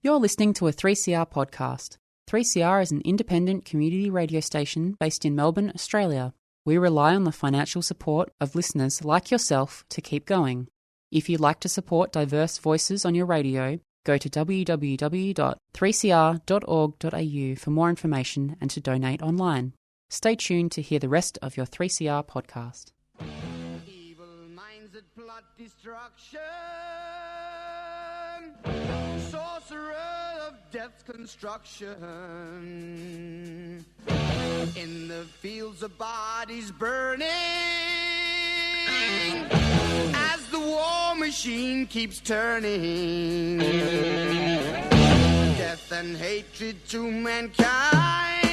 You're listening to a 3CR podcast. 3CR is an independent community radio station based in Melbourne, Australia. We rely on the financial support of listeners like yourself to keep going. If you'd like to support diverse voices on your radio, go to www.3cr.org.au for more information and to donate online. Stay tuned to hear the rest of your 3CR podcast. Evil minds that plot destruction, sorcerer of death's construction, in the fields of bodies burning, as the war machine keeps turning, death and hatred to mankind,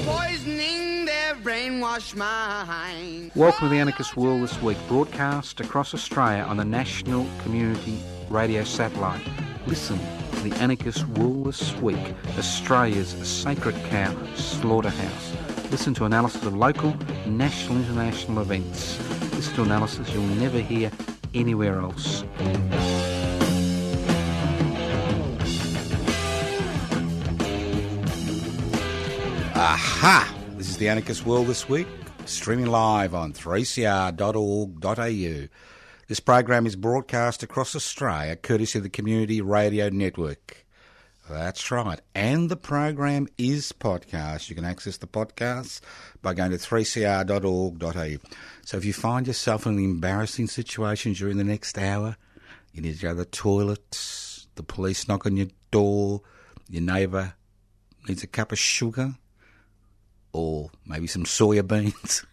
poisoning their brainwashed mind. Welcome to the Anarchist World This Week, broadcast across Australia on the National Community Radio Satellite. Listen to the Anarchist World This Week, Australia's sacred cow slaughterhouse. Listen to analysis of local, national, international events. Listen to analysis you'll never hear anywhere else. Aha! This is the Anarchist World This Week, streaming live on 3cr.org.au. This program is broadcast across Australia, courtesy of the Community Radio Network. That's right. And the program is podcast. You can access the podcast by going to 3cr.org.au. So if you find yourself in an embarrassing situation during the next hour, you need to go to the toilet, the police knock on your door, your neighbour needs a cup of sugar, or maybe some soya beans,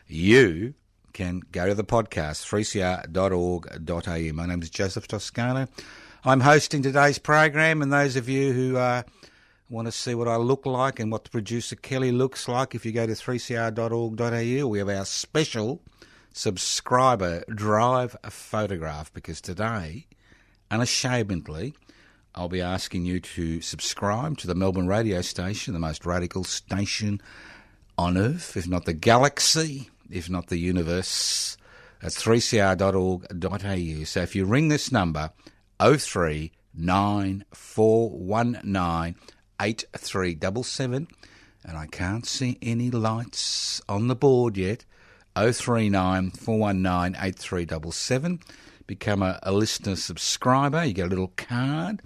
you can go to the podcast, 3cr.org.au. My name is Joseph Toscano. I'm hosting today's program, and those of you who want to see what I look like and what the producer Kelly looks like, if you go to 3cr.org.au, we have our special subscriber drive photograph, because today, unashamedly, I'll be asking you to subscribe to the Melbourne radio station, the most radical station on Earth, if not the galaxy, if not the universe. That's 3cr.org.au. So if you ring this number, 0394198377, and I can't see any lights on the board yet, 0394198377. Become a listener subscriber. You get a little card,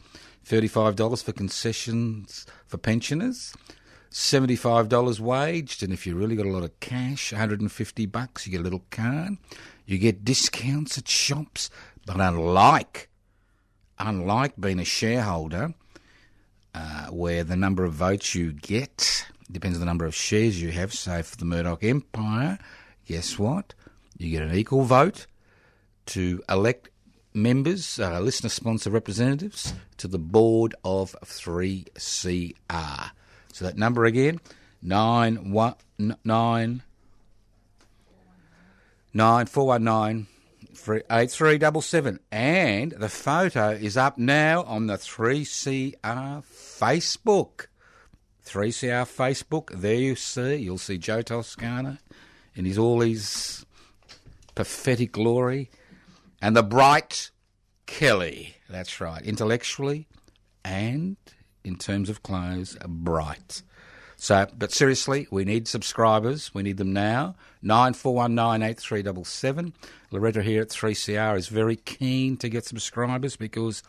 $35 for concessions for pensioners, $75 waged, and if you really got a lot of cash, $150, you get a little card. You get discounts at shops, but unlike being a shareholder, where the number of votes you get depends on the number of shares you have. So for the Murdoch Empire, guess what? You get an equal vote to elect members, listener-sponsored representatives, to the board of 3CR. So that number again, 94198377. And the photo is up now on the 3CR Facebook. 3CR Facebook, there you'll see Joe Toscano in all his pathetic glory. And the bright Kelly, that's right, intellectually and in terms of clothes, bright. So, but seriously, we need subscribers. We need them now. 94198377. Loretta here at 3CR is very keen to get subscribers, because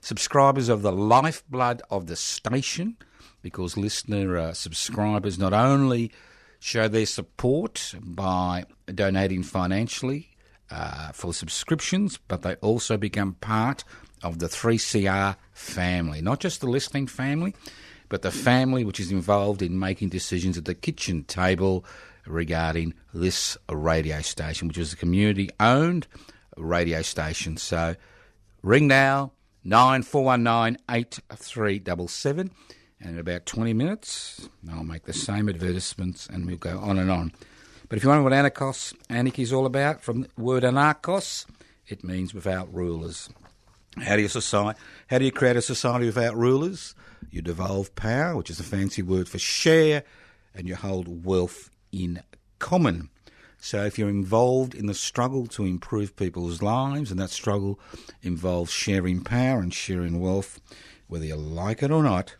subscribers are the lifeblood of the station, because listener subscribers not only show their support by donating financially for subscriptions, but they also become part of the 3CR family. Not just the listening family, but the family which is involved in making decisions at the kitchen table regarding this radio station, which is a community-owned radio station. So ring now, 94198377, and in about 20 minutes I'll make the same advertisements and we'll go on and on. But if you wonder what anarchy is all about, from the word anarchos, it means without rulers. How do you create a society without rulers? You devolve power, which is a fancy word for share, and you hold wealth in common. So if you're involved in the struggle to improve people's lives, and that struggle involves sharing power and sharing wealth, whether you like it or not,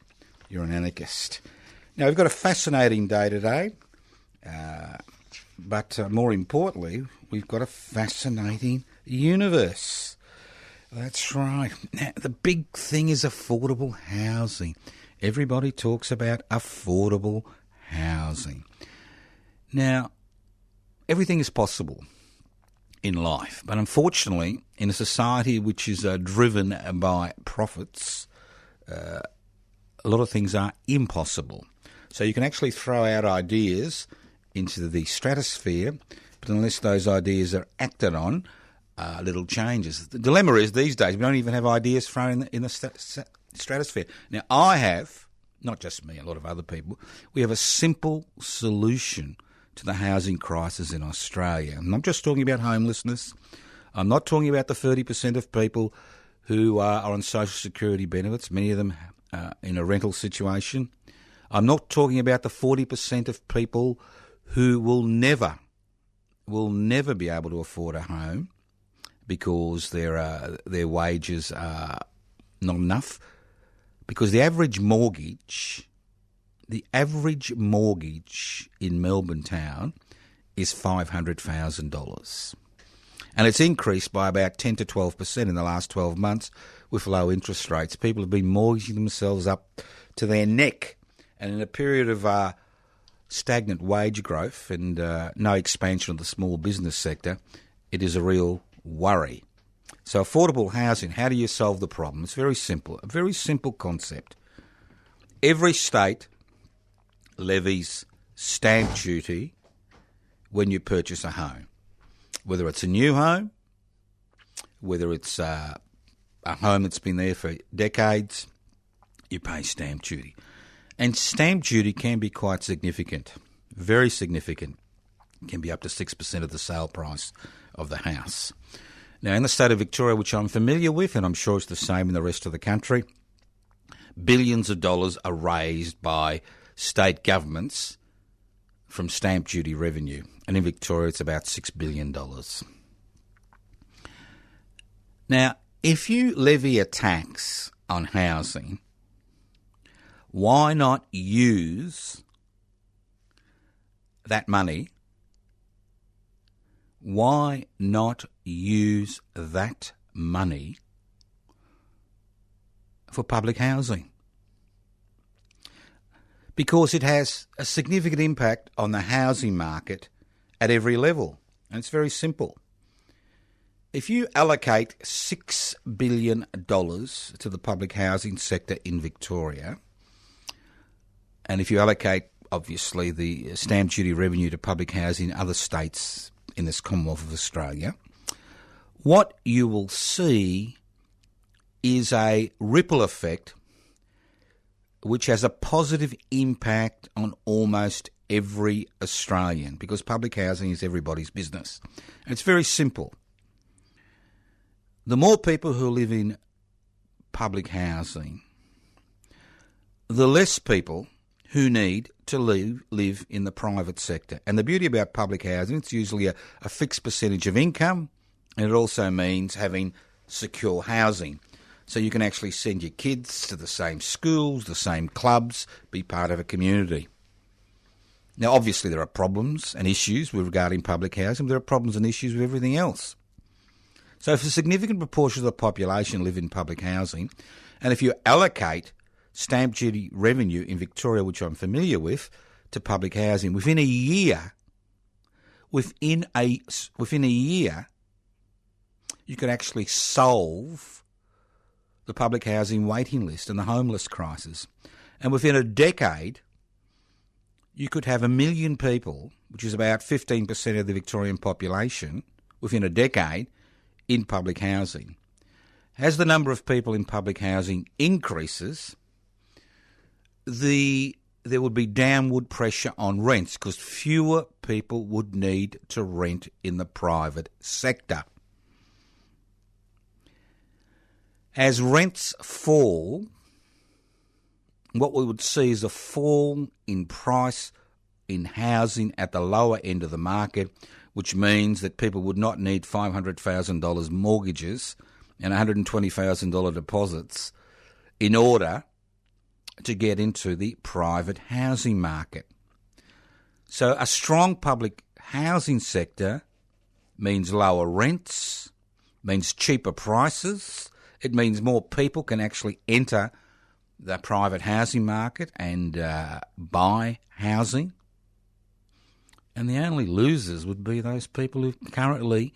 you're an anarchist. Now, we've got a fascinating day today, but more importantly, we've got a fascinating universe. That's right. Now, the big thing is affordable housing. Everybody talks about affordable housing. Now, everything is possible in life, but unfortunately, in a society which is driven by profits, a lot of things are impossible. So you can actually throw out ideas into the stratosphere, but unless those ideas are acted on, little changes. The dilemma is these days we don't even have ideas thrown in the stratosphere. Now, I have, not just me, a lot of other people, we have a simple solution to the housing crisis in Australia. I'm not just talking about homelessness. I'm not talking about the 30% of people who are on social security benefits, many of them in a rental situation. I'm not talking about the 40% of people who will never be able to afford a home because their wages are not enough. Because the average mortgage in Melbourne town is $500,000. And it's increased by about 10 to 12% in the last 12 months with low interest rates. People have been mortgaging themselves up to their neck. And in a period of stagnant wage growth and no expansion of the small business sector, it is a real worry. So affordable housing, how do you solve the problem? It's very simple, a very simple concept. Every state levies stamp duty when you purchase a home, whether it's a new home, whether it's a home that's been there for decades, you pay stamp duty. And stamp duty can be quite significant, very significant. It can be up to 6% of the sale price of the house. Now, in the state of Victoria, which I'm familiar with, and I'm sure it's the same in the rest of the country, billions of dollars are raised by state governments from stamp duty revenue. And in Victoria, it's about $6 billion. Now, if you levy a tax on housing, why not use that money? Why not use that money for public housing? Because it has a significant impact on the housing market at every level. And it's very simple. If you allocate $6 billion to the public housing sector in Victoria, and if you allocate, obviously, the stamp duty revenue to public housing in other states in this Commonwealth of Australia, what you will see is a ripple effect which has a positive impact on almost every Australian, because public housing is everybody's business. And it's very simple. The more people who live in public housing, the less people who need to live in the private sector. And the beauty about public housing, it's usually a fixed percentage of income, and it also means having secure housing. So you can actually send your kids to the same schools, the same clubs, be part of a community. Now, obviously, there are problems and issues regarding public housing, but there are problems and issues with everything else. So if a significant proportion of the population live in public housing, and if you allocate stamp duty revenue in Victoria, which I'm familiar with, to public housing, within a year, you could actually solve the public housing waiting list and the homeless crisis. And within a decade, you could have 1 million people, which is about 15% of the Victorian population, within a decade, in public housing. As the number of people in public housing increases, there would be downward pressure on rents because fewer people would need to rent in the private sector. As rents fall, what we would see is a fall in price in housing at the lower end of the market, which means that people would not need $500,000 mortgages and $120,000 deposits in order to get into the private housing market. So a strong public housing sector means lower rents, means cheaper prices. It means more people can actually enter the private housing market and buy housing. And the only losers would be those people who currently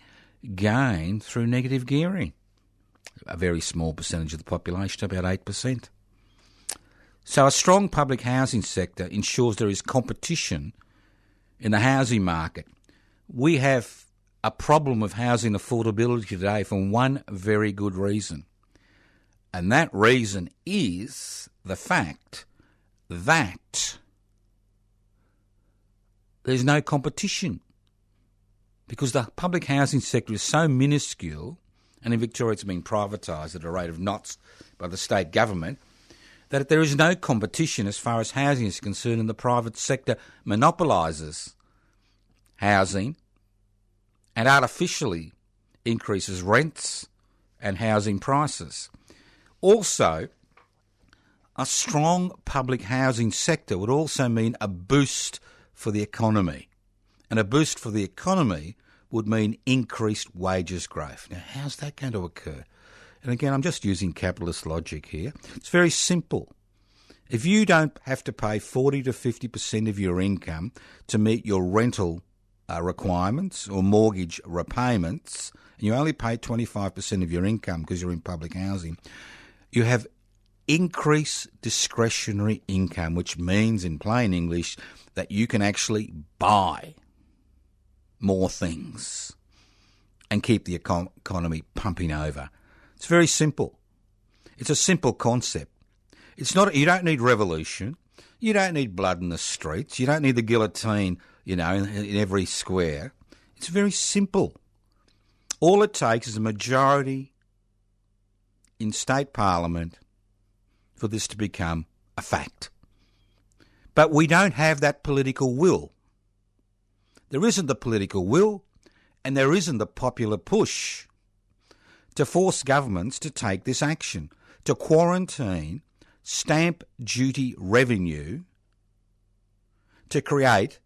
gain through negative gearing. A very small percentage of the population, about 8%. So a strong public housing sector ensures there is competition in the housing market. We have a problem of housing affordability today for one very good reason. And that reason is the fact that there's no competition. Because the public housing sector is so minuscule, and in Victoria it's been privatised at a rate of knots by the state government, that there is no competition as far as housing is concerned, and the private sector monopolises housing and artificially increases rents and housing prices. Also, a strong public housing sector would also mean a boost for the economy. And a boost for the economy would mean increased wages growth. Now, how's that going to occur? And again, I'm just using capitalist logic here. It's very simple. If you don't have to pay 40 to 50% of your income to meet your rental requirements or mortgage repayments, and you only pay 25% of your income because you're in public housing, you have increased discretionary income, which means in plain English that you can actually buy more things and keep the economy pumping over. It's very simple. It's a simple concept. It's not. You don't need revolution. You don't need blood in the streets. You don't need the guillotine, in every square. It's very simple. All it takes is a majority in state parliament for this to become a fact. But we don't have that political will. There isn't the political will, and there isn't the popular push to force governments to take this action, to quarantine stamp duty revenue to create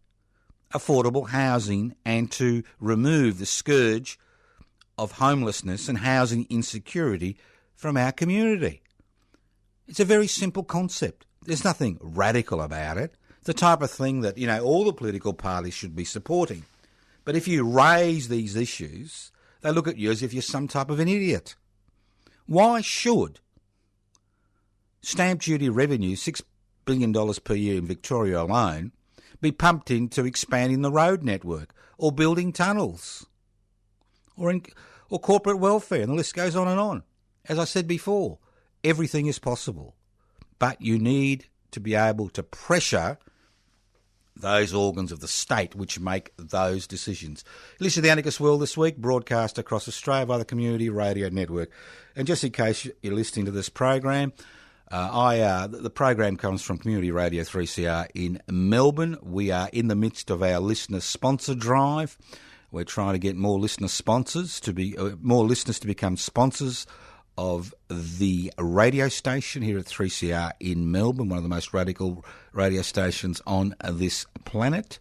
affordable housing and to remove the scourge of homelessness and housing insecurity from our community. It's a very simple concept. There's nothing radical about it. It's the type of thing that, all the political parties should be supporting. But if you raise these issues, they look at you as if you're some type of an idiot. Why should stamp duty revenue, $6 billion per year in Victoria alone, be pumped into expanding the road network or building tunnels or corporate welfare? And the list goes on and on. As I said before, everything is possible, but you need to be able to pressure those organs of the state which make those decisions. Listen to the Anarchist World this week, broadcast across Australia by the Community Radio Network. And just in case you're listening to this program, the program comes from Community Radio 3CR in Melbourne. We are in the midst of our listener sponsor drive. We're trying to get more listener sponsors more listeners to become sponsors of the radio station here at 3CR in Melbourne, one of the most radical radio stations on this planet.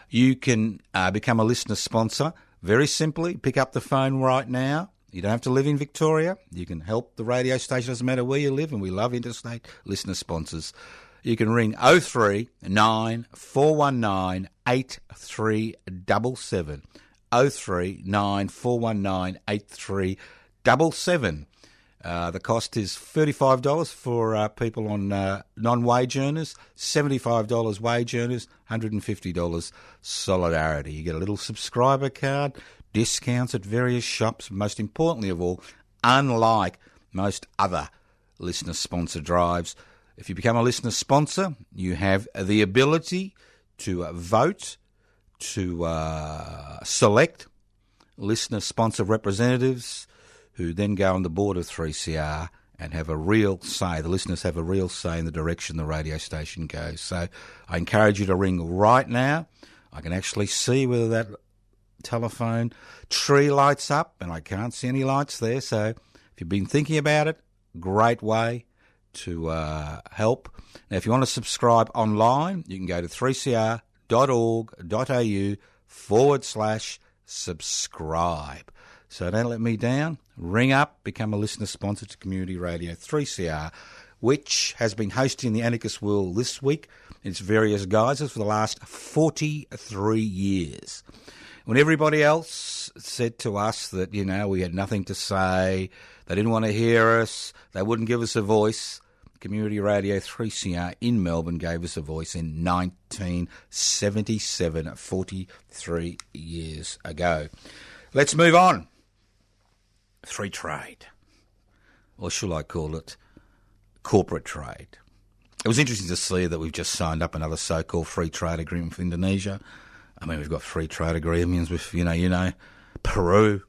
You can become a listener sponsor very simply. Pick up the phone right now. You don't have to live in Victoria. You can help the radio station, doesn't matter where you live, and we love interstate listener sponsors. You can ring 039 419 8377. 039 419 8377. The cost is $35 for people on non-wage earners, $75 wage earners, $150 solidarity. You get a little subscriber card, discounts at various shops, most importantly of all, unlike most other listener sponsor drives. If you become a listener sponsor, you have the ability to vote, to select listener sponsor representatives who then go on the board of 3CR and have a real say. The listeners have a real say in the direction the radio station goes. So I encourage you to ring right now. I can actually see whether that telephone tree lights up, and I can't see any lights there. So if you've been thinking about it, great way to help. Now, if you want to subscribe online, you can go to 3cr.org.au/subscribe. So don't let me down. Ring up, become a listener sponsor to Community Radio 3CR, which has been hosting the Anarchist World this week in its various guises for the last 43 years. When everybody else said to us that, we had nothing to say, they didn't want to hear us, they wouldn't give us a voice, Community Radio 3CR in Melbourne gave us a voice in 1977, 43 years ago. Let's move on. Free trade. Or shall I call it corporate trade? It was interesting to see that we've just signed up another so-called free trade agreement with Indonesia. I mean, we've got free trade agreements with, Peru,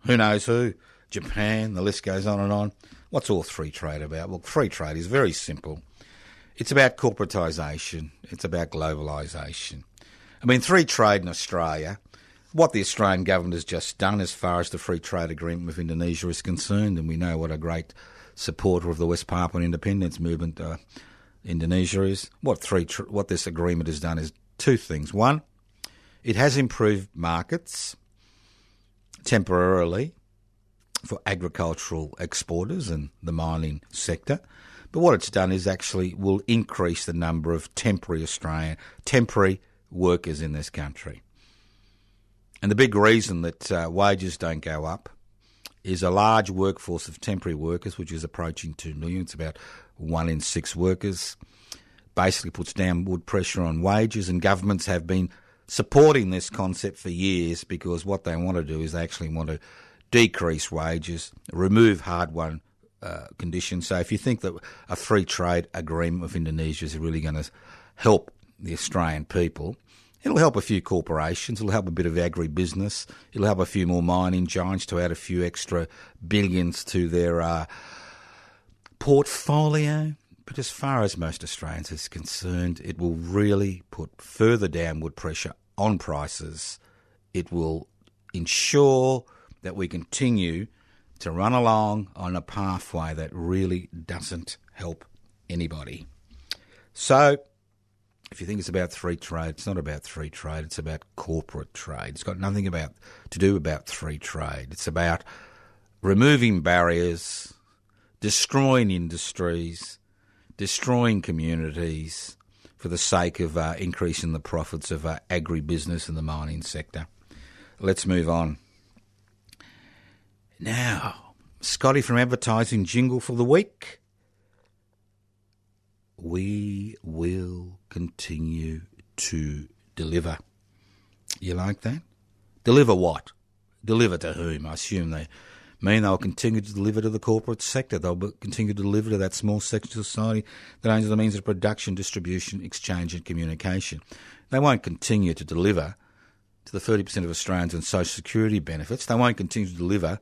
who knows who, Japan, the list goes on and on. What's all free trade about? Well, free trade is very simple. It's about corporatisation. It's about globalisation. I mean, free trade in Australia, what the Australian government has just done as far as the free trade agreement with Indonesia is concerned, and we know what a great supporter of the West Papuan independence movement Indonesia is. What this agreement has done is two things. One, it has improved markets temporarily for agricultural exporters and the mining sector. But what it's done is actually will increase the number of temporary workers in this country. And the big reason that wages don't go up is a large workforce of temporary workers, which is approaching 2 million. It's about 1 in 6 workers. Basically puts downward pressure on wages, and governments have been supporting this concept for years because what they want to do is they actually want to decrease wages, remove hard-won conditions. So if you think that a free trade agreement with Indonesia is really going to help the Australian people, it'll help a few corporations, it'll help a bit of agribusiness, it'll help a few more mining giants to add a few extra billions to their portfolio. But as far as most Australians is concerned, it will really put further downward pressure on prices. It will ensure that we continue to run along on a pathway that really doesn't help anybody. So, if you think it's about free trade, it's not about free trade, it's about corporate trade. It's got nothing to do about free trade. It's about removing barriers, destroying industries, destroying communities for the sake of increasing the profits of agribusiness and the mining sector. Let's move on. Now, Scotty from Advertising Jingle for the week. We will continue to deliver. You like that? Deliver what? Deliver to whom? I assume they mean they'll continue to deliver to the corporate sector. They'll continue to deliver to that small section of society that owns the means of production, distribution, exchange and communication. They won't continue to deliver to the 30% of Australians on social security benefits. They won't continue to deliver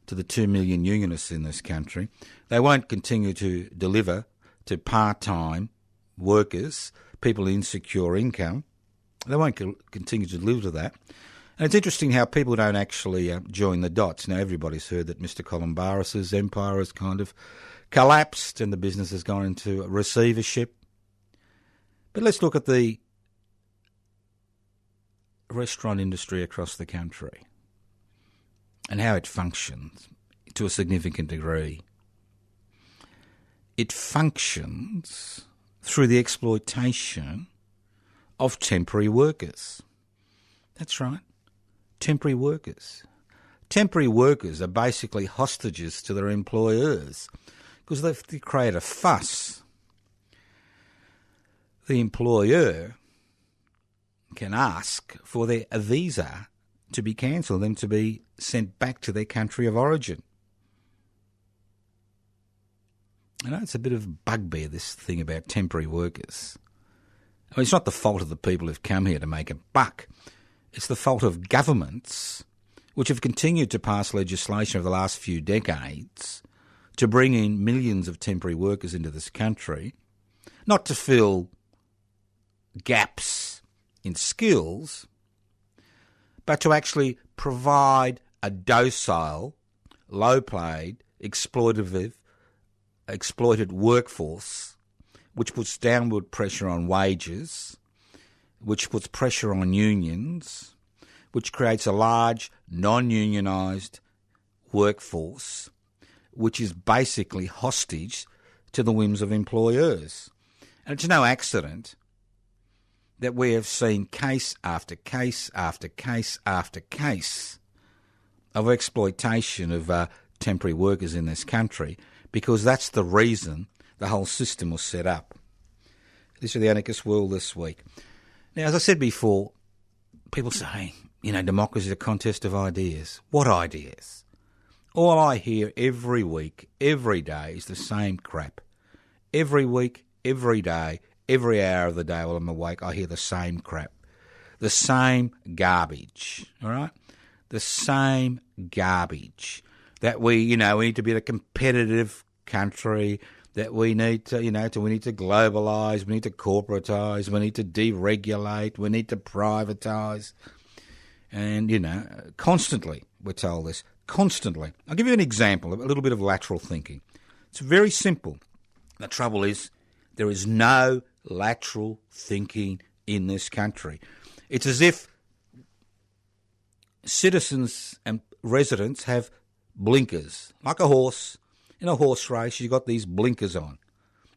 to the 2 million unionists in this country. They won't continue to deliver to part-time workers, people in insecure income. They won't continue to deliver to that. And it's interesting how people don't actually join the dots. Now, everybody's heard that Mr. Columbaris's empire has kind of collapsed and the business has gone into receivership. But let's look at the restaurant industry across the country and how it functions to a significant degree. It functions through the exploitation of temporary workers. That's right, temporary workers. Temporary workers are basically hostages to their employers because if they create a fuss, the employer can ask for their visa to be cancelled, them to be sent back to their country of origin. I know it's a bit of a bugbear, this thing about temporary workers. I mean, it's not the fault of the people who've come here to make a buck. It's the fault of governments which have continued to pass legislation over the last few decades to bring in millions of temporary workers into this country, not to fill gaps in skills, but to actually provide a docile, low-paid, exploited workforce, which puts downward pressure on wages, which puts pressure on unions, which creates a large non-unionised workforce, which is basically hostage to the whims of employers. And it's no accident that we have seen case after case after case after case of exploitation of temporary workers in this country, because that's the reason the whole system was set up. This is the Anarchist World this week. Now, as I said before, people say, democracy is a contest of ideas. What ideas? All I hear every week, every day, is the same crap. Every week, every day, every hour of the day while I'm awake, I hear the same crap. The same garbage, all right? The same garbage. That we need to be a competitive country, that we need to, we need to globalise, we need to corporatise, we need to deregulate, we need to privatise. And, constantly we're told this, constantly. I'll give you an example of a little bit of lateral thinking. It's very simple. The trouble is there is no lateral thinking in this country. It's as if citizens and residents have blinkers. Like a horse. In a horse race, you've got these blinkers on.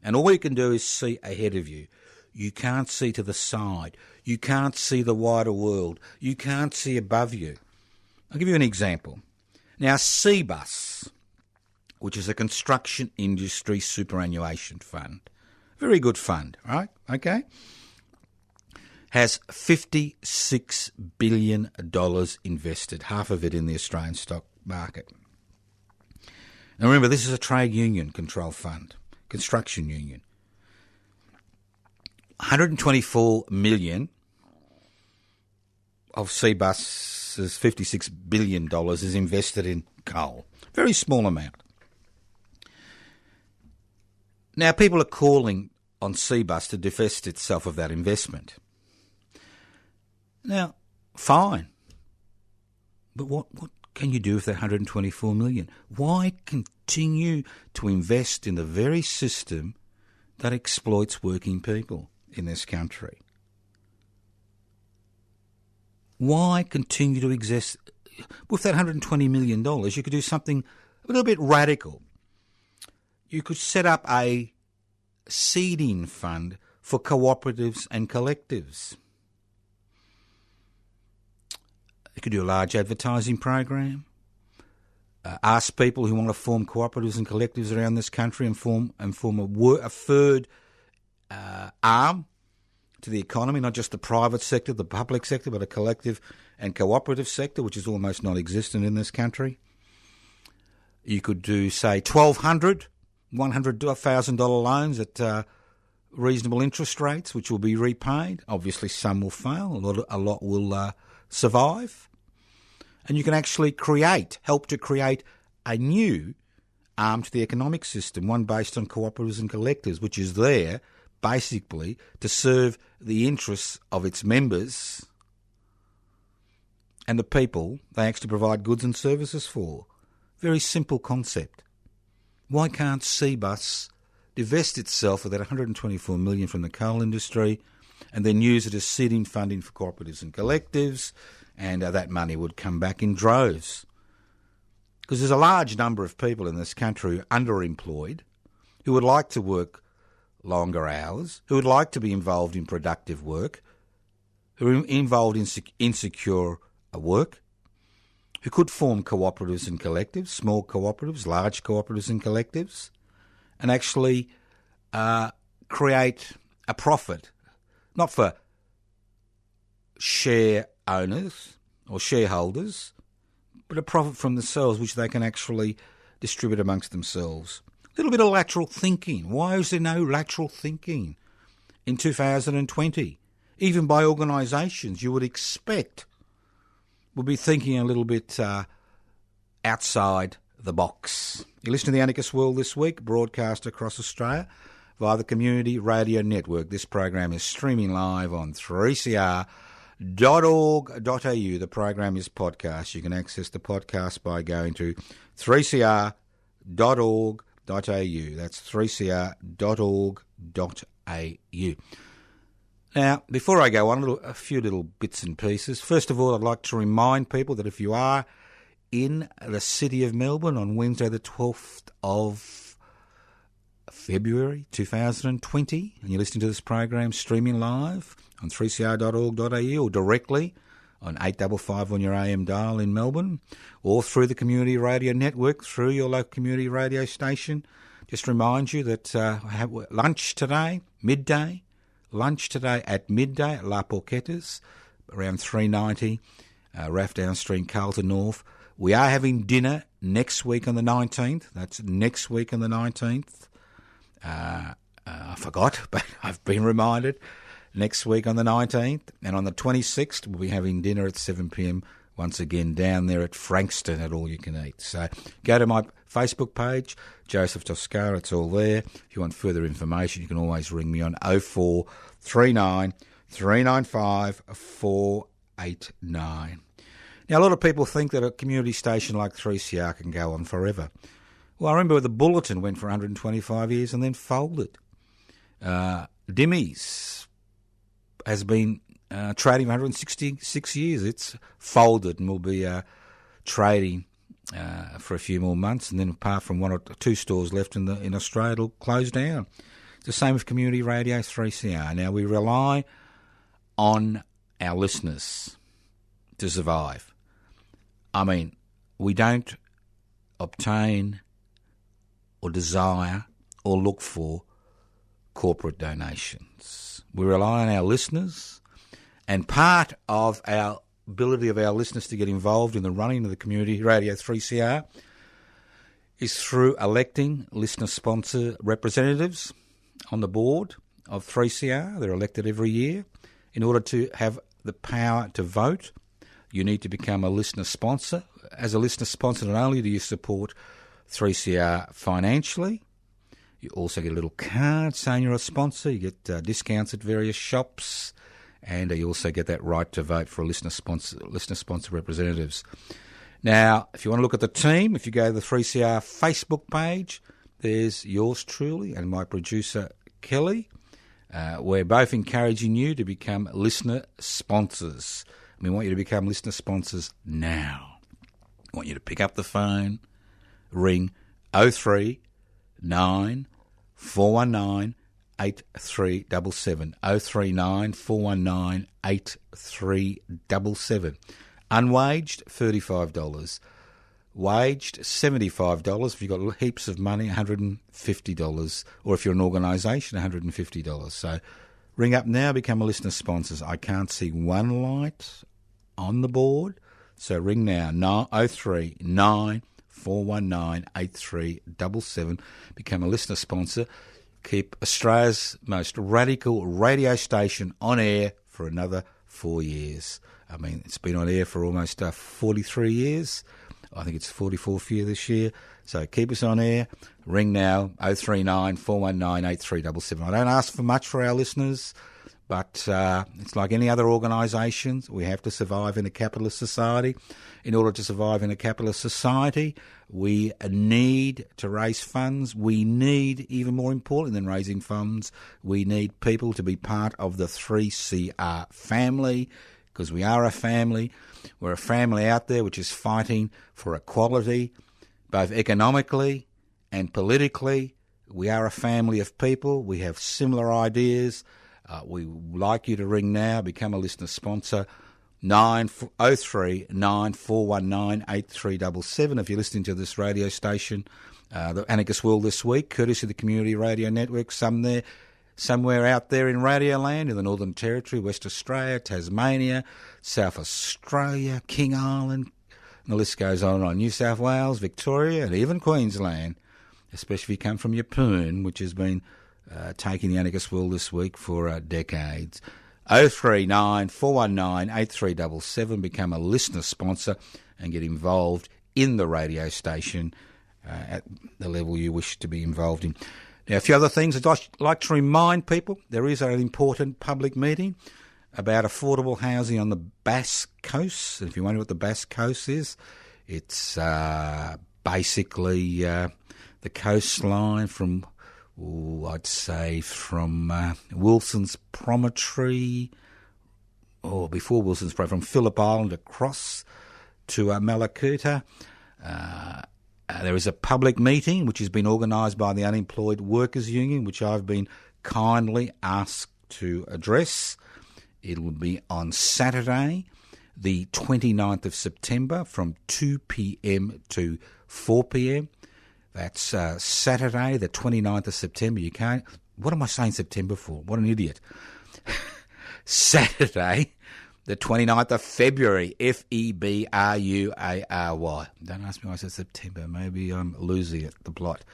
And all you can do is see ahead of you. You can't see to the side. You can't see the wider world. You can't see above you. I'll give you an example. Now, CBUS, which is a construction industry superannuation fund, very good fund, right? Okay? Has $56 billion invested, half of it in the Australian stock market. Now remember, this is a trade union control fund, construction union. $124 million of CBUS's $56 billion is invested in coal. Very small amount. Now, people are calling on CBUS to divest itself of that investment. Now, fine. But what can you do with that $124 million? Why continue to invest in the very system that exploits working people in this country? Why continue to exist? With that $120 million, you could do something a little bit radical. You could set up a seeding fund for cooperatives and collectives. You could do a large advertising program. Ask people who want to form cooperatives and collectives around this country and form a third arm to the economy, not just the private sector, the public sector, but a collective and cooperative sector, which is almost non-existent in this country. You could do, say, $100,000 loans at reasonable interest rates, which will be repaid. Obviously, some will fail. A lot will survive. And you can actually help to create a new arm to the economic system, one based on cooperatives and collectives, which is there basically to serve the interests of its members and the people they actually provide goods and services for. Very simple concept. Why can't CBUS divest itself of that $124 million from the coal industry and then use it as seeding funding for cooperatives and collectives, and that money would come back in droves? Because there's a large number of people in this country who are underemployed, who would like to work longer hours, who would like to be involved in productive work, who are involved in insecure work, who could form cooperatives and collectives, small cooperatives, large cooperatives and collectives, and actually create a profit, not for share owners or shareholders, but a profit from themselves which they can actually distribute amongst themselves. A little bit of lateral thinking. Why is there no lateral thinking in 2020? Even by organisations you would expect will be thinking a little bit outside the box. You listen to the Anarchist World this week, broadcast across Australia via the Community Radio Network. This program is streaming live on 3CR 3cr.org.au. The program is podcast. You can access the podcast by going to 3cr.org.au. That's 3cr.org.au. Now, before I go on, a few little bits and pieces. First of all, I'd like to remind people that if you are in the city of Melbourne on Wednesday the 12th of February 2020, and you're listening to this program streaming live on 3cr.org.au or directly on 855 on your AM dial in Melbourne, or through the Community Radio Network, through your local community radio station, just remind you that I have lunch today at midday at La Porquetas, around 390 Rathdown Street, Carlton North. We are having dinner next week on the 19th. That's next week on the 19th. I forgot, but I've been reminded. Next week on the 19th. And on the 26th, we'll be having dinner at 7 p.m, once again down there at Frankston at All You Can Eat. So go to my Facebook page, Joseph Toscara, it's all there. If you want further information, you can always ring me on 0439 395 489. Now, a lot of people think that a community station like 3CR can go on forever. Well, I remember the Bulletin went for 125 years and then folded. Dimmies has been trading for 166 years. It's folded and will be trading for a few more months, and then apart from one or two stores left in Australia, it'll close down. It's the same with Community Radio 3CR. Now, we rely on our listeners to survive. I mean, we don't obtain or desire or look for corporate donations. We rely on our listeners, and part of our ability of our listeners to get involved in the running of the Community Radio 3CR is through electing listener-sponsor representatives on the board of 3CR. They're elected every year. In order to have the power to vote, you need to become a listener sponsor. As a listener sponsor, not only do you support 3CR financially, you also get a little card saying you're a sponsor. You get discounts at various shops, and you also get that right to vote for listener sponsor representatives. Now, if you want to look at the team, if you go to the 3CR Facebook page, there's yours truly and my producer Kelly. We're both encouraging you to become listener sponsors. We want you to become listener sponsors now. I want you to pick up the phone, ring 039 419 8377, 039 419 8377. Unwaged, $35. Waged, $75. If you've got heaps of money, $150. Or if you're an organisation, $150. So ring up now, become a listener sponsor. I can't see one light on the board, so ring now, 039 419 8377. Become a listener sponsor. Keep Australia's most radical radio station on air for another 4 years. I mean, it's been on air for almost 43 years. I think it's 44th year this year. So keep us on air. Ring now, 039 419 8377. I don't ask for much for our listeners, but it's like any other organisations. We have to survive in a capitalist society. In order to survive in a capitalist society, we need to raise funds. We need, even more important than raising funds, we need people to be part of the 3CR family, because we are a family. We're a family out there which is fighting for equality, both economically and politically. We are a family of people. We have similar ideas. We would like you to ring now, become a listener sponsor, 039 419 8377. If you're listening to this radio station, the Anarchist World This Week, courtesy of the Community Radio Network, somewhere out there in Radio Land, in the Northern Territory, West Australia, Tasmania, South Australia, King Island, and the list goes on. New South Wales, Victoria, and even Queensland, especially if you come from Yeppoon, which has been taking the Anarchist World This Week for decades. 039 419 8377. Become a listener sponsor and get involved in the radio station at the level you wish to be involved in. Now, a few other things I'd like to remind people. There is an important public meeting about affordable housing on the Bass Coast. And if you wonder what the Bass Coast is, it's basically the coastline from, I'd say, from Wilson's Promontory, or before Wilson's Promontory, from Phillip Island across to Malakuta. There is a public meeting which has been organised by the Unemployed Workers Union, which I've been kindly asked to address. It will be on Saturday, the 29th of September, from 2 p.m. to 4 p.m. That's Saturday, the 29th of September. You can't... What am I saying September for? What an idiot. Saturday, the 29th of February, February. Don't ask me why I said September. Maybe I'm losing it, the plot.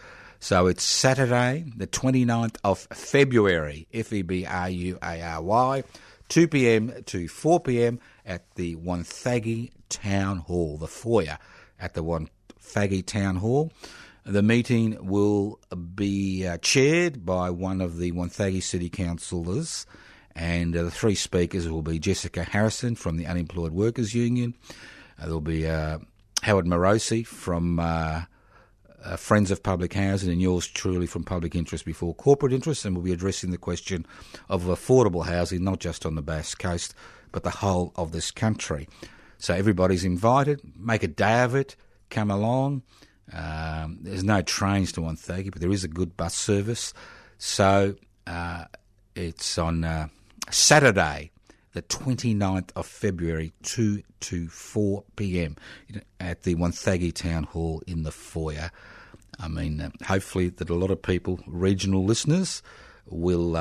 So it's Saturday, the 29th of February, February, 2 p.m. to 4 p.m. at the Wonthaggi Town Hall, the foyer at the Wonthaggi Town Hall. The meeting will be chaired by one of the Wonthaggi City Councillors, and the three speakers will be Jessica Harrison from the Unemployed Workers Union. There'll be Howard Morosi from Friends of Public Housing, and yours truly from Public Interest Before Corporate Interest, and we'll be addressing the question of affordable housing, not just on the Bass Coast, but the whole of this country. So everybody's invited. Make a day of it. Come along. There's no trains to Wonthaggi, but there is a good bus service. So it's on Saturday, the 29th of February, 2 to 4 p.m. at the Wonthaggi Town Hall in the foyer. I mean, hopefully that a lot of people, regional listeners, will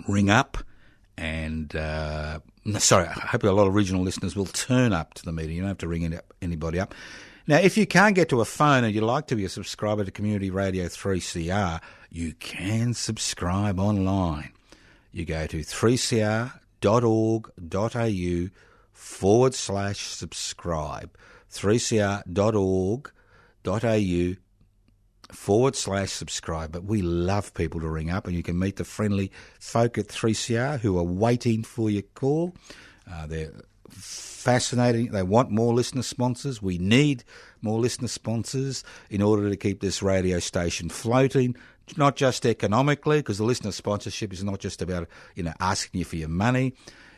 ring up and... hopefully a lot of regional listeners will turn up to the meeting. You don't have to ring anybody up. Now, if you can't get to a phone and you'd like to be a subscriber to Community Radio 3CR, you can subscribe online. You go to 3cr.org.au/subscribe. 3cr.org.au/subscribe. But we love people to ring up, and you can meet the friendly folk at 3CR who are waiting for your call. They're fascinating. They want more listener sponsors. We need more listener sponsors in order to keep this radio station floating, not just economically, because the listener sponsorship is not just about, asking you for your money.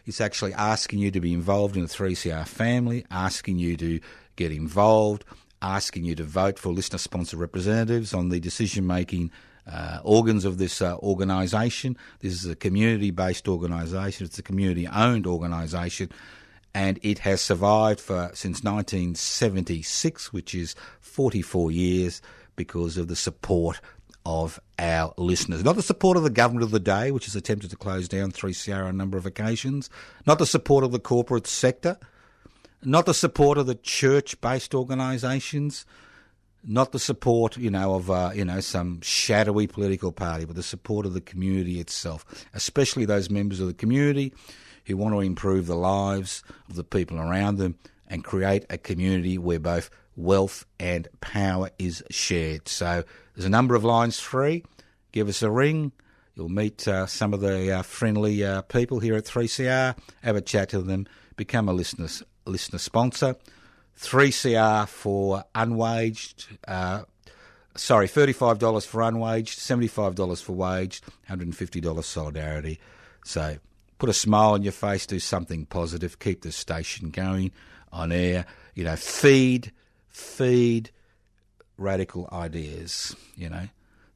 It's actually asking you to be involved in the 3CR family, asking you to get involved, asking you to vote for listener sponsor representatives on the decision-making organs of this organisation. This is a community-based organisation. It's a community-owned organisation, and it has survived since 1976, which is 44 years, because of the support of our listeners. Not the support of the government of the day, which has attempted to close down 3CR on a number of occasions, not the support of the corporate sector, not the support of the church-based organisations, not the support, of, some shadowy political party, but the support of the community itself, especially those members of the community who want to improve the lives of the people around them and create a community where both wealth and power is shared. So there's a number of lines free. Give us a ring. You'll meet some of the friendly people here at 3CR. Have a chat to them. Become a listener sponsor. 3CR for unwaged. $35 for unwaged, $75 for waged, $150 solidarity. So put a smile on your face, do something positive, keep the station going on air. Feed radical ideas,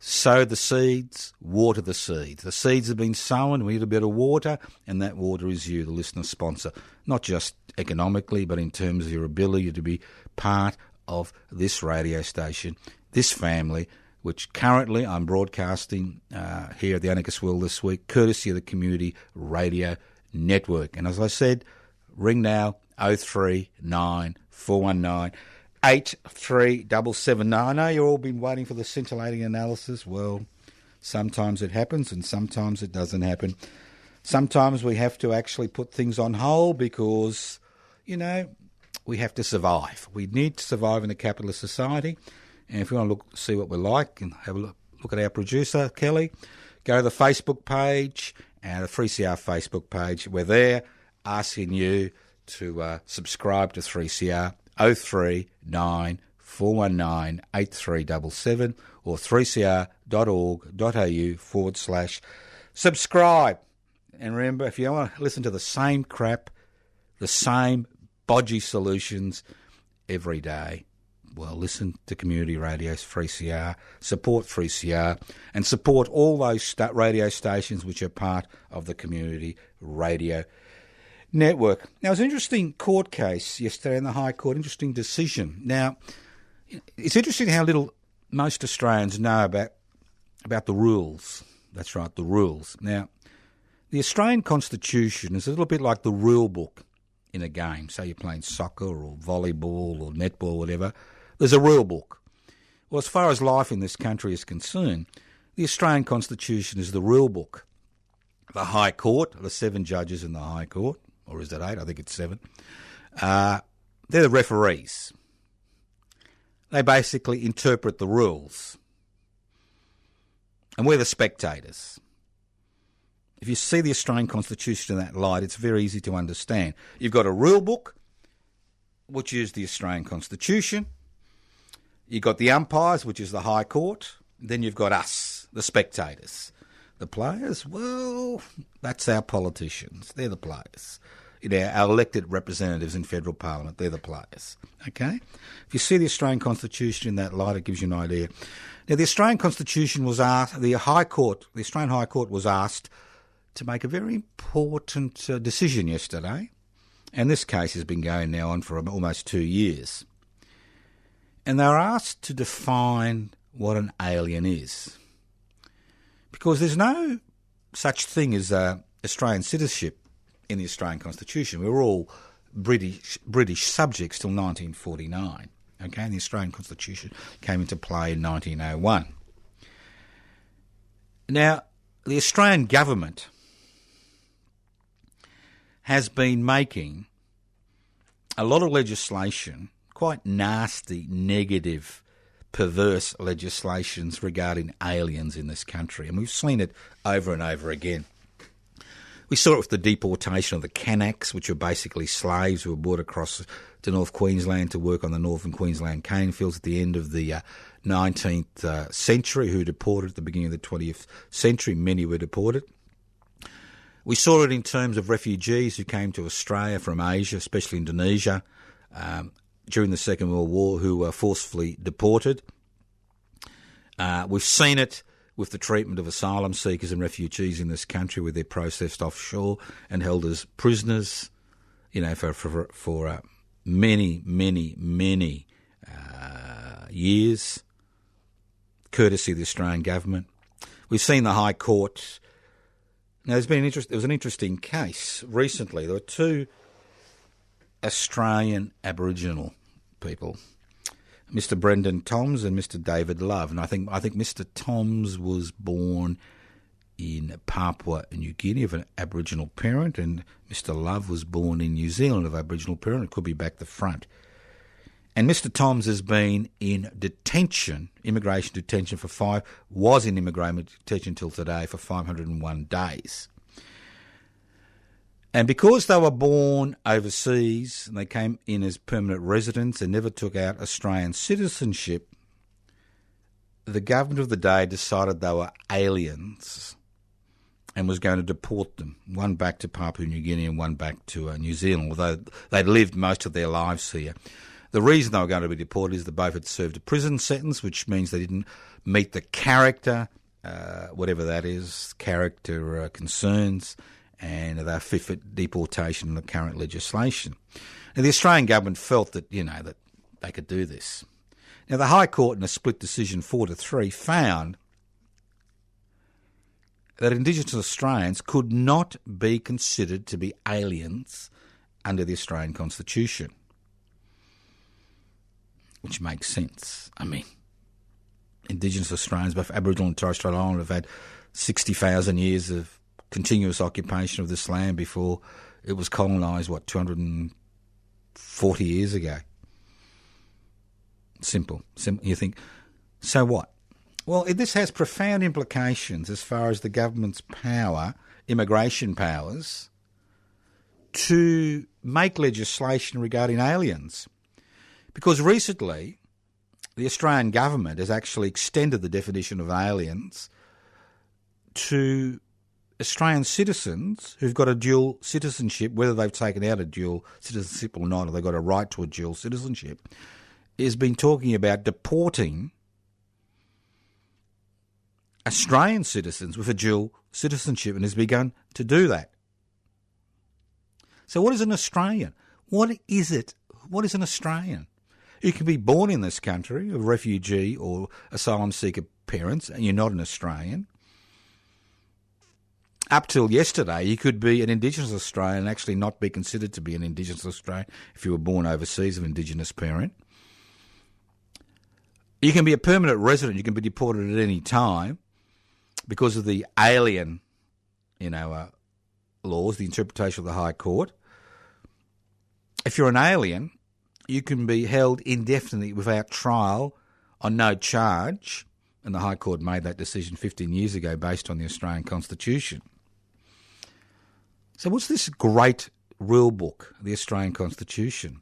Sow the seeds, water the seeds. The seeds have been sown, we need a bit of water, and that water is you, the listener sponsor. Not just economically, but in terms of your ability to be part of this radio station, this family, which currently I'm broadcasting here at the Anarchist World this week, courtesy of the Community Radio Network. And as I said, ring now, 039419 8377. Now, I know you've all been waiting for the scintillating analysis. Well, sometimes it happens and sometimes it doesn't happen. Sometimes we have to actually put things on hold because, we have to survive. We need to survive in a capitalist society. And if you want to see what we're like and have a look at our producer, Kelly, go to the Facebook page and the 3CR Facebook page. We're there asking you to subscribe to 3CR 039 419 8377 or 3cr.org.au/subscribe. And remember, if you want to listen to the same crap, the same bodgy solutions every day, well, listen to Community Radio's 3CR, support 3CR, and support all those radio stations which are part of the Community Radio Network. Now, it was an interesting court case yesterday in the High Court, interesting decision. Now, it's interesting how little most Australians know about the rules. That's right, the rules. Now, the Australian Constitution is a little bit like the rule book in a game. Say you're playing soccer or volleyball or netball or whatever. There's a rule book. Well, as far as life in this country is concerned, the Australian Constitution is the rule book. The High Court, the 7 judges in the High Court, or is that 8? I think it's 7. They're the referees. They basically interpret the rules. And we're the spectators. If you see the Australian Constitution in that light, it's very easy to understand. You've got a rule book, which is the Australian Constitution. You've got the umpires, which is the High Court. Then you've got us, the spectators. The players, well, that's our politicians. They're the players. You know, our elected representatives in federal parliament, they're the players. Okay? If you see the Australian Constitution in that light, it gives you an idea. Now, the Australian Constitution was asked, the Australian High Court was asked to make a very important decision yesterday. And this case has been going now on for almost 2 years. And they were asked to define what an alien is. Because there's no such thing as Australian citizenship in the Australian Constitution. We were all British subjects till 1949. Okay, and the Australian Constitution came into play in 1901. Now, the Australian government has been making a lot of legislation, quite nasty, negative, perverse legislations regarding aliens in this country. And we've seen it over and over again. We saw it with the deportation of the Kanaks, which were basically slaves who were brought across to North Queensland to work on the Northern Queensland cane fields at the end of the 19th century, who were deported at the beginning of the 20th century. Many were deported. We saw it in terms of refugees who came to Australia from Asia, especially Indonesia, during the Second World War, who were forcefully deported. We've seen it with the treatment of asylum seekers and refugees in this country, where they're processed offshore and held as prisoners, you know, for many years, courtesy of the Australian government. We've seen the High Court. Now, there was an interesting case recently. There were 2 Australian Aboriginal people, Mr. Brendan Toms and Mr. David Love. And I think Mr. Toms was born in Papua New Guinea of an Aboriginal parent, and Mr. Love was born in New Zealand of Aboriginal parent. It could be back the front. And Mr. Toms has been in detention, immigration detention was in immigration detention till today for 501 days. And because they were born overseas and they came in as permanent residents and never took out Australian citizenship, the government of the day decided they were aliens and was going to deport them, one back to Papua New Guinea and one back to New Zealand, although they'd lived most of their lives here. The reason they were going to be deported is they both had served a prison sentence, which means they didn't meet the character, whatever that is, character concerns, and they're fit for deportation in the current legislation. Now, the Australian government felt that, that they could do this. Now, the High Court, in a split decision 4-3, found that Indigenous Australians could not be considered to be aliens under the Australian Constitution, which makes sense. I mean, Indigenous Australians, both Aboriginal and Torres Strait Islander, have had 60,000 years of continuous occupation of this land before it was colonised, 240 years ago. Simple. You think, so what? Well, this has profound implications as far as the government's power, immigration powers, to make legislation regarding aliens. Because recently, the Australian government has actually extended the definition of aliens to Australian citizens who've got a dual citizenship, whether they've taken out a dual citizenship or not, or they've got a right to a dual citizenship, has been talking about deporting Australian citizens with a dual citizenship and has begun to do that. So what is an Australian? What is it? What is an Australian? You can be born in this country, a refugee or asylum seeker parents, and you're not an Australian. Up till yesterday, you could be an Indigenous Australian and actually not be considered to be an Indigenous Australian if you were born overseas of an Indigenous parent. You can be a permanent resident. You can be deported at any time because of the alien, laws, the interpretation of the High Court. If you're an alien, you can be held indefinitely without trial on no charge, and the High Court made that decision 15 years ago based on the Australian Constitution. So what's this great rule book, the Australian Constitution?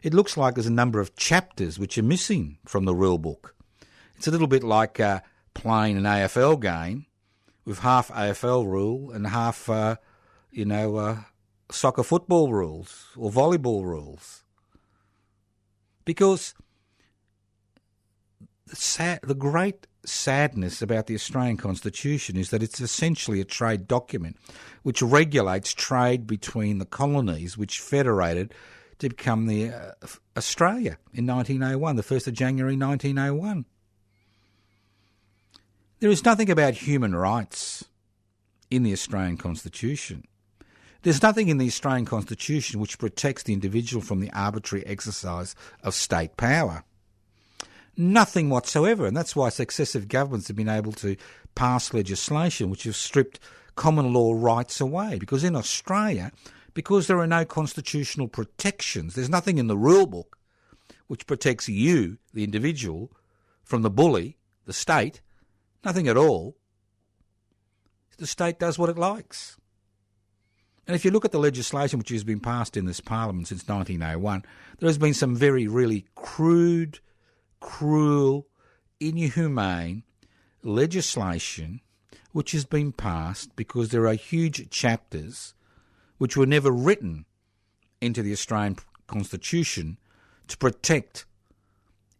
It looks like there's a number of chapters which are missing from the rule book. It's a little bit like playing an AFL game with half AFL rule and half, soccer football rules or volleyball rules. Because the great sadness about the Australian Constitution is that it's essentially a trade document which regulates trade between the colonies which federated to become the Australia in 1901, the 1st of January 1901. There is nothing about human rights in the Australian Constitution. There's nothing in the Australian Constitution which protects the individual from the arbitrary exercise of state power. Nothing whatsoever, and that's why successive governments have been able to pass legislation which have stripped common law rights away. Because in Australia, because there are no constitutional protections, there's nothing in the rule book which protects you, the individual, from the bully, the state, nothing at all. The state does what it likes. And if you look at the legislation which has been passed in this parliament since 1901, there has been some really crude, cruel, inhumane legislation which has been passed because there are huge chapters which were never written into the Australian Constitution to protect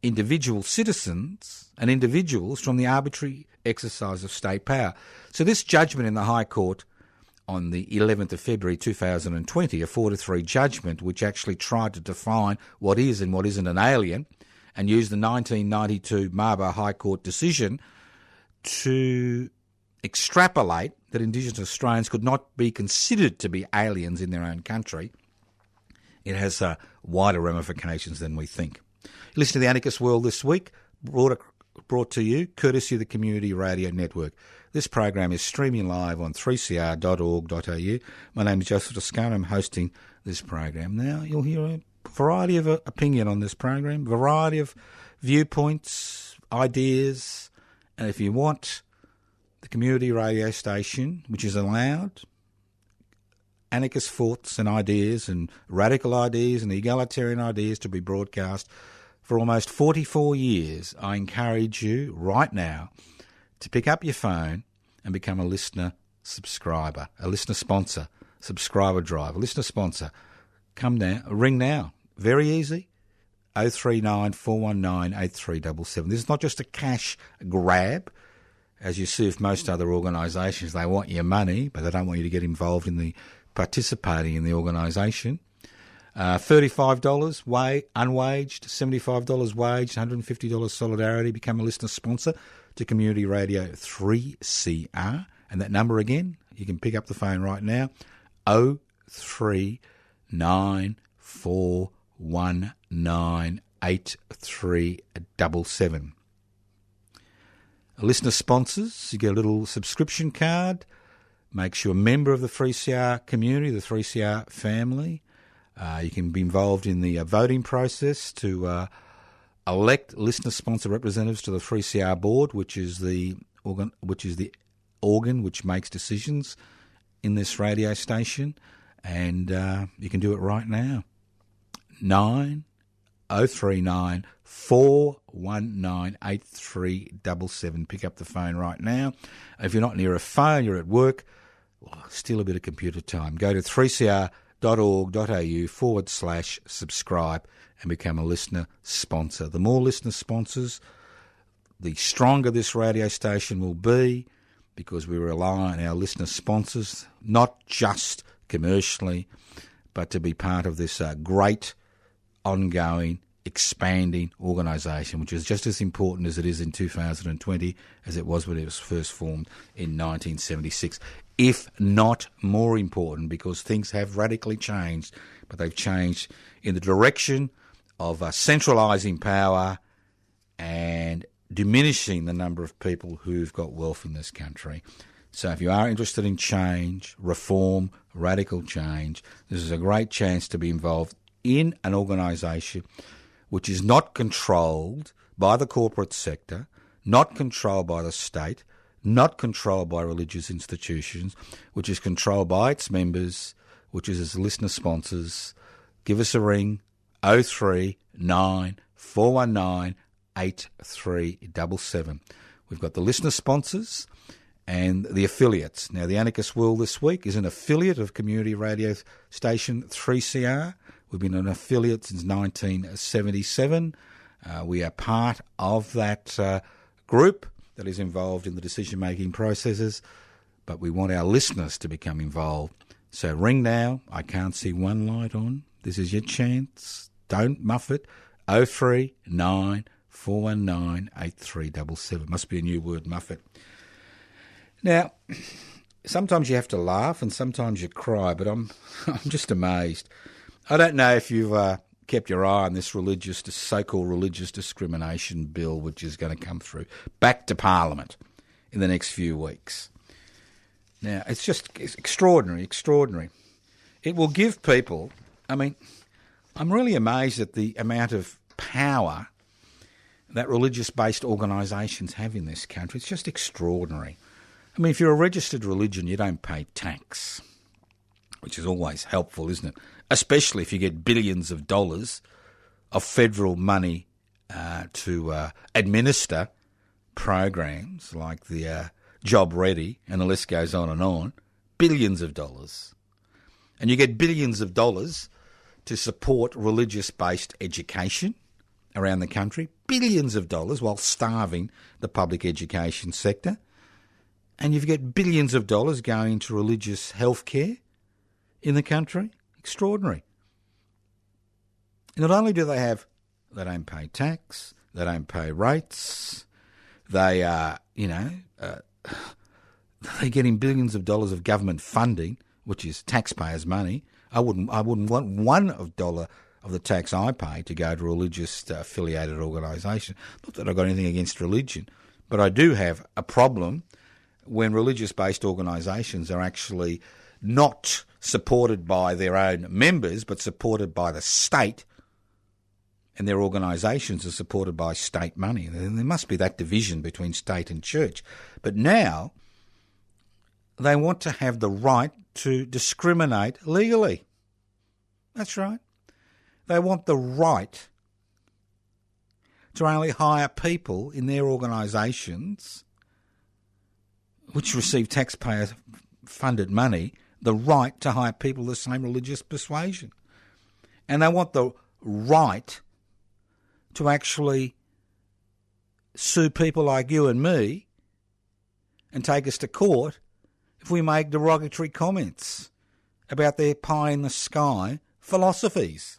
individual citizens and individuals from the arbitrary exercise of state power. So this judgment in the High Court on the 11th of February 2020, a 4-3 judgment which actually tried to define what is and what isn't an alien and used the 1992 Mabo High Court decision to extrapolate that Indigenous Australians could not be considered to be aliens in their own country. It has wider ramifications than we think. Listen to the Anarchist World this week, brought to you courtesy of the Community Radio Network. This program is streaming live on 3cr.org.au. My name is Joseph Toscano. I'm hosting this program. Now, you'll hear a variety of opinion on this program, variety of viewpoints, ideas, and if you want the community radio station, which is allowed anarchist thoughts and ideas and radical ideas and egalitarian ideas to be broadcast for almost 44 years, I encourage you right now to pick up your phone and become a listener subscriber, a listener sponsor, subscriber drive, a listener sponsor. Come now, ring now. Very easy. 039 419 8377. This is not just a cash grab, as you see with most other organisations. They want your money, but they don't want you to get involved in the participating in the organisation. $35 unwaged, $75 wage, $150 solidarity. Become a listener sponsor to Community Radio 3CR. And that number again, you can pick up the phone right now, 039 419 8377. Listener sponsors, you get a little subscription card, makes you a member of the 3CR community, the 3CR family. You can be involved in the voting process to elect listener-sponsored representatives to the 3CR board, which is the organ which makes decisions in this radio station, and you can do it right now. 9039 419 8377. Pick up the phone right now. If you're not near a phone, you're at work, well, still a bit of computer time. Go to 3cr.org.au/subscribe and become a listener sponsor. The more listener sponsors, the stronger this radio station will be, because we rely on our listener sponsors, not just commercially, but to be part of this great, ongoing, expanding organisation, which is just as important as it is in 2020 as it was when it was first formed in 1976, if not more important, because things have radically changed, but they've changed in the direction of centralising power and diminishing the number of people who've got wealth in this country. So if you are interested in change, reform, radical change, this is a great chance to be involved in an organisation which is not controlled by the corporate sector, not controlled by the state, not controlled by religious institutions, which is controlled by its members, which is its listener sponsors. Give us a ring, 039 419 8377. We've got the listener sponsors and the affiliates. Now, the Anarchist World this week is an affiliate of community radio station 3CR. We've been an affiliate since 1977. We are part of that group that is involved in the decision-making processes, but we want our listeners to become involved. So ring now. I can't see one light on. This is your chance. Don't muff it. 039 419 8377. Must be a new word, muff it. Now, sometimes you have to laugh and sometimes you cry, but I'm just amazed. I don't know if you've kept your eye on this so-called religious discrimination bill, which is going to come through back to Parliament in the next few weeks. Now, it's extraordinary. It will give people, I'm really amazed at the amount of power that religious-based organisations have in this country. It's just extraordinary. If you're a registered religion, you don't pay tax, which is always helpful, isn't it? Especially if you get billions of dollars of federal money to administer programs like the Job Ready, and the list goes on and on. Billions of dollars. And you get billions of dollars to support religious-based education around the country. Billions of dollars while starving the public education sector. And you get billions of dollars going to religious health care in the country. Extraordinary. Not only do they don't pay tax, they don't pay rates, they are, they're getting billions of dollars of government funding, which is taxpayers' money. I wouldn't want $1 of the tax I pay to go to a religious affiliated organisation. Not that I've got anything against religion, but I do have a problem when religious-based organisations are actually not supported by their own members, but supported by the state, and their organisations are supported by state money. There must be that division between state and church. But now they want to have the right to discriminate legally. That's right. They want the right to only hire people in their organisations which receive taxpayer-funded money, the right to hire people of the same religious persuasion. And they want the right to actually sue people like you and me and take us to court if we make derogatory comments about their pie-in-the-sky philosophies.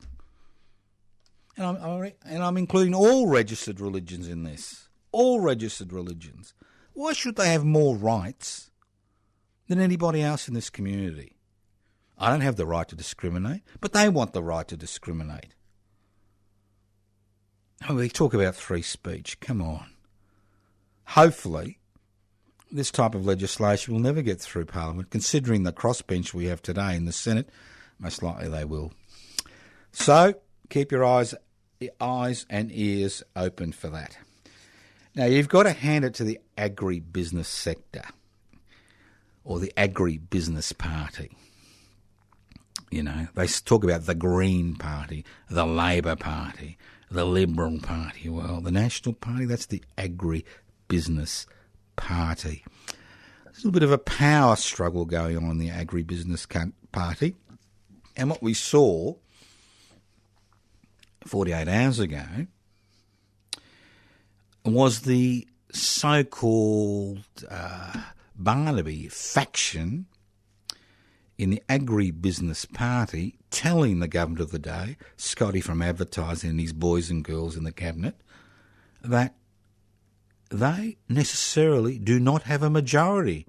And I'm including all registered religions in this. All registered religions. Why should they have more rights than anybody else in this community? I don't have the right to discriminate, but they want the right to discriminate. We talk about free speech. Come on. Hopefully, this type of legislation will never get through Parliament, considering the crossbench we have today in the Senate. Most likely they will. So, keep your eyes eyes and ears open for that. Now, you've got to hand it to the agribusiness sector or the Agribusiness Party. You know, they talk about the Green Party, the Labor Party, the Liberal Party. Well, the National Party, that's the Agribusiness Party. There's a little bit of a power struggle going on in the Agribusiness Party. And what we saw 48 hours ago was the so-called Barnaby faction in the Agribusiness Party telling the government of the day, Scotty from Advertising and his boys and girls in the cabinet, that they necessarily do not have a majority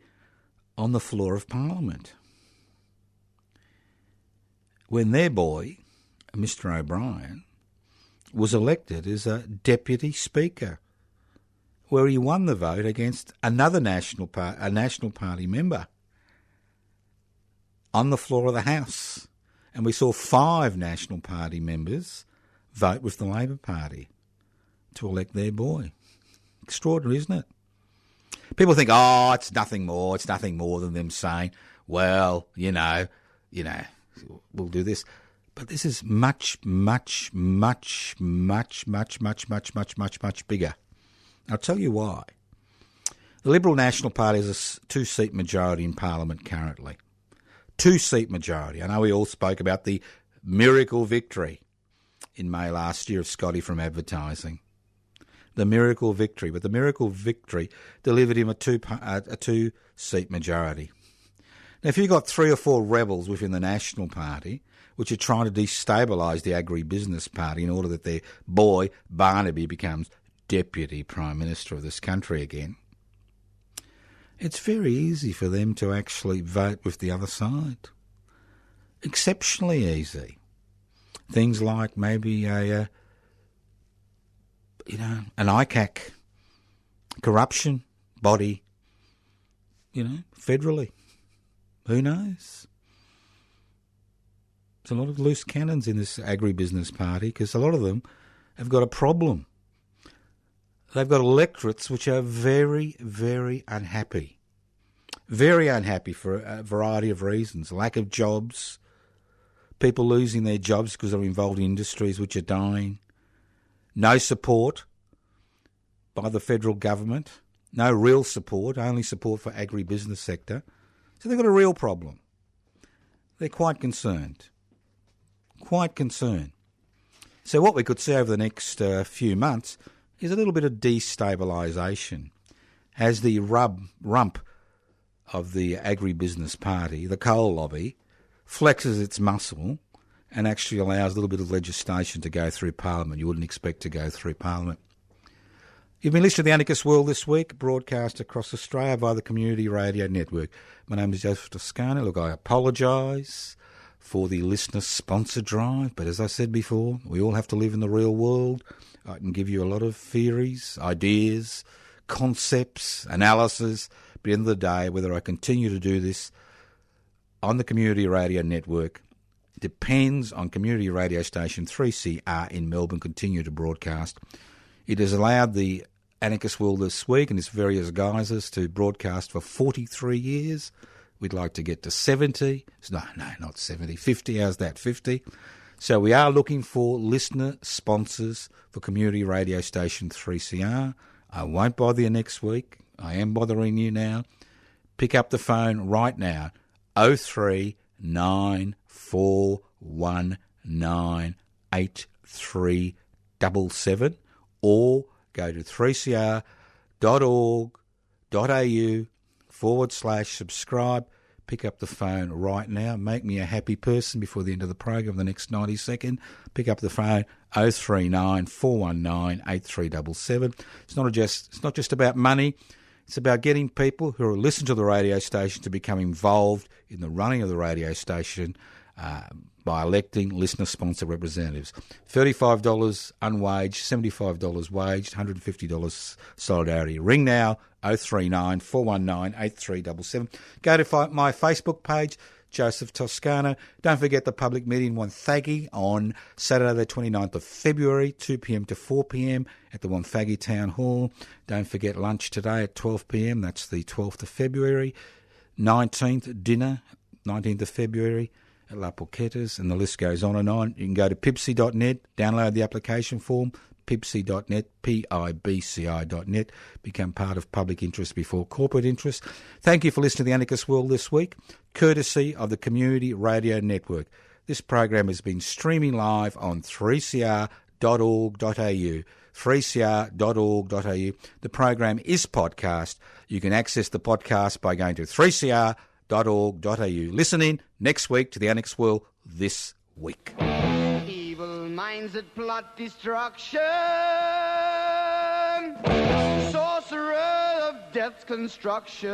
on the floor of Parliament. When their boy, Mr O'Brien, was elected as a Deputy Speaker, where he won the vote against another National Party member on the floor of the House. And we saw 5 National Party members vote with the Labor Party to elect their boy. Extraordinary, isn't it? People think, oh, it's nothing more than them saying, well, you know, we'll do this. But this is much, much, much, much, much, much, much, much, much, much bigger. I'll tell you why. The Liberal National Party has a 2-seat majority in Parliament currently. 2-seat majority. I know we all spoke about the miracle victory in May last year of Scotty from Advertising. The miracle victory. But the miracle victory delivered him a 2-seat majority. Now, if you've got 3 or 4 rebels within the National Party, which are trying to destabilise the Agribusiness Party in order that their boy, Barnaby, becomes Deputy Prime Minister of this country again, it's very easy for them to actually vote with the other side. Exceptionally easy. Things like maybe an ICAC corruption body, federally. Who knows? There's a lot of loose cannons in this Agribusiness Party because a lot of them have got a problem. They've got electorates which are very, very unhappy. Very unhappy for a variety of reasons. Lack of jobs, people losing their jobs because they're involved in industries which are dying, no support by the federal government, no real support, only support for agribusiness sector. So they've got a real problem. They're quite concerned. Quite concerned. So what we could see over the next few months is a little bit of destabilisation as the rump of the Agribusiness Party, the coal lobby, flexes its muscle and actually allows a little bit of legislation to go through Parliament you wouldn't expect to go through Parliament. You've been listening to The Anarchist World this week, broadcast across Australia via the Community Radio Network. My name is Joseph Toscano. Look, I apologise for the listener sponsor drive, but as I said before, we all have to live in the real world. I can give you a lot of theories, ideas, concepts, analysis, but at the end of the day, whether I continue to do this on the Community Radio Network depends on community radio station 3CR in Melbourne continue to broadcast. It has allowed the Anarchist World this week in its various guises to broadcast for 43 years. We'd like to get to 70. No, not 70. 50. How's that? 50. So we are looking for listener sponsors for community radio station 3CR. I won't bother you next week. I am bothering you now. Pick up the phone right now. 0394198377 or go to 3cr.org.au/subscribe. Pick up the phone right now. Make me a happy person before the end of the program, the next 90 seconds. Pick up the phone, 0394198377. It's not just about money. It's about getting people who are listening to the radio station to become involved in the running of the radio station by electing listener-sponsored representatives. $35 unwaged, $75 waged, $150 solidarity. Ring now, 0394198377. Go to my Facebook page, Joseph Toscano. Don't forget the public meeting in Wonthaggi on Saturday the 29th of February, 2 p.m. to 4 p.m. at the Wonthaggi Town Hall. Don't forget lunch today at 12 p.m. That's the 12th of February. 19th, dinner, 19th of February at La Porchetta's, and the list goes on and on. You can go to pibci.net, download the application form, pibci.net, pibci.net, become part of public interest before corporate interest. Thank you for listening to The Anarchist World this week, courtesy of the Community Radio Network. This program has been streaming live on 3cr.org.au. 3cr.org.au. The program is podcast. You can access the podcast by going to 3cr.org.au. Listen in next week to The Anarchist World This Week. Evil minds that plot destruction, sorcerer of death's construction.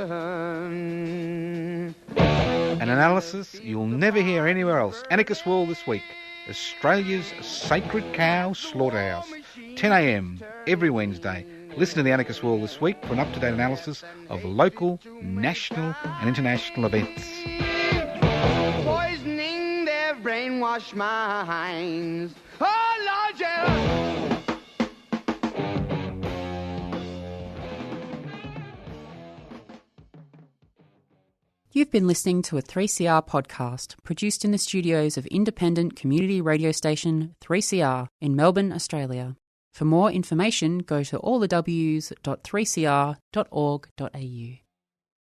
An analysis you'll never hear anywhere else. Anarchist World This Week, Australia's sacred cow slaughterhouse. 10 a.m. every Wednesday. Listen to The Anarchist World This Week for an up-to-date analysis of local, national and international events. Poisoning their brainwashed minds. Oh, Lord, yeah. You've been listening to a 3CR podcast produced in the studios of independent community radio station 3CR in Melbourne, Australia. For more information, go to allthews.3cr.org.au.